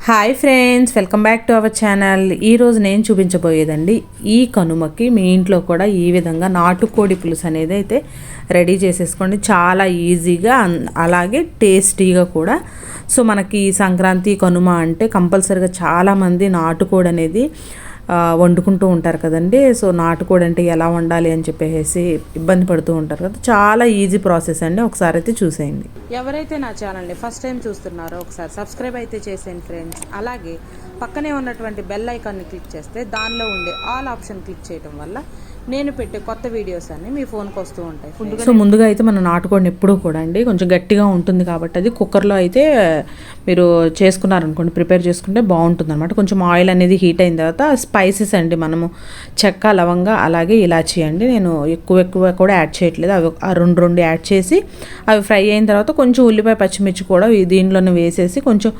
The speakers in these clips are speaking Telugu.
Hi friends, welcome back to our channel. ఈరోజు నేను చూపించబోయేదండి ఈ కనుమకి మీ ఇంట్లో కూడా ఈ విధంగా నాటుకోడి పులుసు అనేది అయితే రెడీ చేసేసుకోండి. చాలా ఈజీగా అలాగే టేస్టీగా కూడా. సో మనకి సంక్రాంతి కనుమ అంటే కంపల్సరీగా చాలామంది నాటుకోడి అనేది వండుకుంటూ ఉంటారు కదండి. సో నాటుకోడి అంటే ఎలా వండాలి అని చెప్పేసి ఇబ్బంది పడుతూ ఉంటారు కదా. చాలా ఈజీ ప్రాసెస్ అండి, ఒకసారి అయితే చూసేయండి. ఎవరైతే నా ఛానల్ని ఫస్ట్ టైం చూస్తున్నారో ఒకసారి సబ్స్క్రైబ్ అయితే చేసేయండి ఫ్రెండ్స్. అలాగే పక్కనే ఉన్నటువంటి బెల్ ఐకాన్ని క్లిక్ చేస్తే దానిలో ఉండే ఆల్ ఆప్షన్ క్లిక్ చేయడం వల్ల నేను పెట్టే కొత్త వీడియోస్ అన్ని మీ ఫోన్కి వస్తూ ఉంటాయి. సో ముందుగా అయితే మన నాటుకోడిని ఎప్పుడూ కూడా అండి కొంచెం గట్టిగా ఉంటుంది కాబట్టి అది కుక్కర్లో అయితే మీరు చేసుకున్నారనుకోండి, ప్రిపేర్ చేసుకుంటే బాగుంటుంది అనమాట. కొంచెం ఆయిల్ అనేది హీట్ అయిన తర్వాత స్పైసెస్ అండి, మనము చెక్క, లవంగ, అలాగే ఇలాచీ అండి. నేను ఎక్కువ కూడా యాడ్ చేయట్లేదు, అవి రెండు యాడ్ చేసి అవి ఫ్రై అయిన తర్వాత కొంచెం ఉల్లిపాయ పచ్చిమిర్చి కూడా దీనిలోనే వేసేసి కొంచెం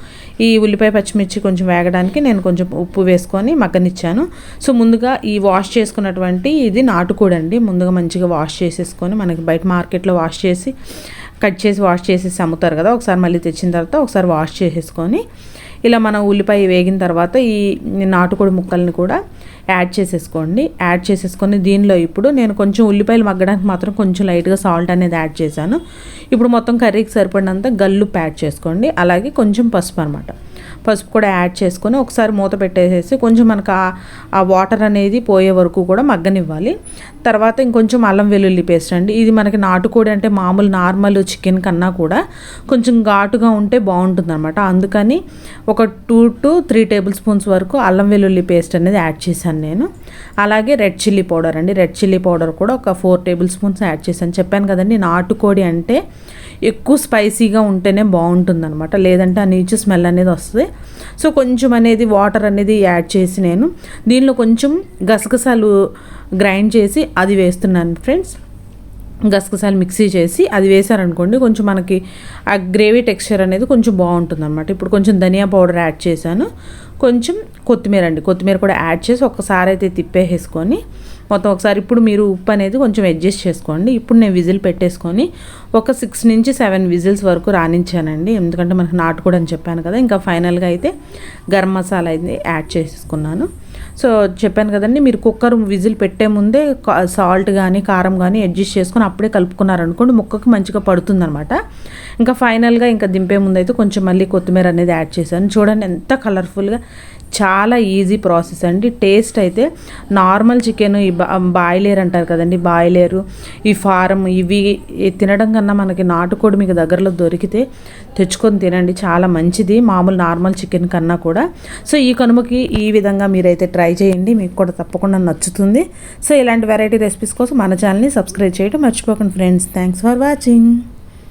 ఈ ఉల్లిపాయ పచ్చిమిర్చి కొంచెం వేగడానికి నేను కొంచెం ఉప్పు వేసుకొని మగ్గనిచ్చాను. సో ముందుగా ఈ వాష్ చేసుకున్నటువంటి ఇది నాటుకోడి అండి, ముందుగా మంచిగా వాష్ చేసేసుకొని, మనకి బయట మార్కెట్లో వాష్ చేసి కట్ చేసి వాష్ చేసేసి అమ్ముతారు కదా, ఒకసారి మళ్ళీ తెచ్చిన తర్వాత ఒకసారి వాష్ చేసేసుకొని ఇలా మన ఉల్లిపాయ వేగిన తర్వాత ఈ నాటుకోడి ముక్కల్ని కూడా యాడ్ చేసేసుకోండి. యాడ్ చేసేసుకొని దీనిలో ఇప్పుడు నేను కొంచెం ఉల్లిపాయలు మగ్గడానికి మాత్రం కొంచెం లైట్గా సాల్ట్ అనేది యాడ్ చేశాను. ఇప్పుడు మొత్తం కర్రీకి సరిపడినంత గల్లుప్పు యాడ్ చేసుకోండి, అలాగే కొంచెం పసుపు అనమాట. పసుపు కూడా యాడ్ చేసుకొని ఒకసారి మూత పెట్టేసేసి కొంచెం మనకు ఆ వాటర్ అనేది పోయే వరకు కూడా మగ్గనివ్వాలి. తర్వాత ఇంకొంచెం అల్లం వెల్లుల్లి పేస్ట్ అండి. ఇది మనకి నాటుకోడి అంటే మామూలు నార్మల్ చికెన్ కన్నా కూడా కొంచెం ఘాటుగా ఉంటే బాగుంటుంది అనమాట. అందుకని ఒక 2 to 3 టేబుల్ స్పూన్స్ వరకు అల్లం వెల్లుల్లి పేస్ట్ అనేది యాడ్ చేశాను నేను. అలాగే రెడ్ చిల్లీ పౌడర్ అండి, రెడ్ చిల్లీ పౌడర్ కూడా ఒక 4 టేబుల్ స్పూన్స్ యాడ్ చేశాను. చెప్పాను కదండి, నాటుకోడి అంటే ఎక్కువ స్పైసీగా ఉంటేనే బాగుంటుంది అనమాట, లేదంటే ఆ నీచు స్మెల్ అనేది వస్తుంది. సో కొంచెం అనేది వాటర్ అనేది యాడ్ చేసి నేను దీనిలో కొంచెం గసగసాలు గ్రైండ్ చేసి అది వేస్తున్నాను ఫ్రెండ్స్. గసగసాలు మిక్సీ చేసి అది వేసారనుకోండి, కొంచెం మనకి ఆ గ్రేవీ టెక్స్చర్ అనేది కొంచెం బాగుంటుంది అనమాట. ఇప్పుడు కొంచెం ధనియా పౌడర్ యాడ్ చేశాను, కొంచెం కొత్తిమీర కూడా యాడ్ చేసి ఒక్కసారి అయితే తిప్పేసుకొని మొత్తం ఒకసారి ఇప్పుడు మీరు ఉప్పు అనేది కొంచెం అడ్జస్ట్ చేసుకోండి. ఇప్పుడు నేను విజిల్ పెట్టేసుకొని ఒక 6 నుంచి 7 విజిల్స్ వరకు రాణించానండి, ఎందుకంటే మనకు నాటుకోడి అని చెప్పాను కదా. ఇంకా ఫైనల్గా అయితే గరం మసాలా అయితే యాడ్ చేసేసుకున్నాను. సో చెప్పాను కదండి, మీరు కుక్కర్ విజిల్ పెట్టే ముందే సాల్ట్ కానీ కారం కానీ అడ్జస్ట్ చేసుకొని అప్పుడే కలుపుకున్నారనుకోండి, ముక్కకు మంచిగా పడుతుందనమాట. ఇంకా ఫైనల్గా ఇంకా దింపే ముందు అయితే కొంచెం మళ్ళీ కొత్తిమీర అనేది యాడ్ చేశాను. చూడండి ఎంత కలర్ఫుల్గా, చాలా ఈజీ ప్రాసెస్ అండి. టేస్ట్ అయితే నార్మల్ చికెన్, ఈ బాయిలేరు అంటారు కదండి, బాయిలేరు, ఈ ఫారం, ఇవి తినడం కన్నా మనకి నాటుకోడి మీకు దగ్గరలో దొరికితే తెచ్చుకొని తినండి, చాలా మంచిది మామూలు నార్మల్ చికెన్ కన్నా కూడా. సో ఈ కనుమకి ఈ విధంగా మీరైతే ట్రై చేయండి, మీకు కూడా తప్పకుండా నచ్చుతుంది. సో ఇలాంటి వెరైటీ రెసిపీస్ కోసం మన ఛానల్ని సబ్స్క్రైబ్ చేయడం మర్చిపోకండి ఫ్రెండ్స్. Thanks for watching.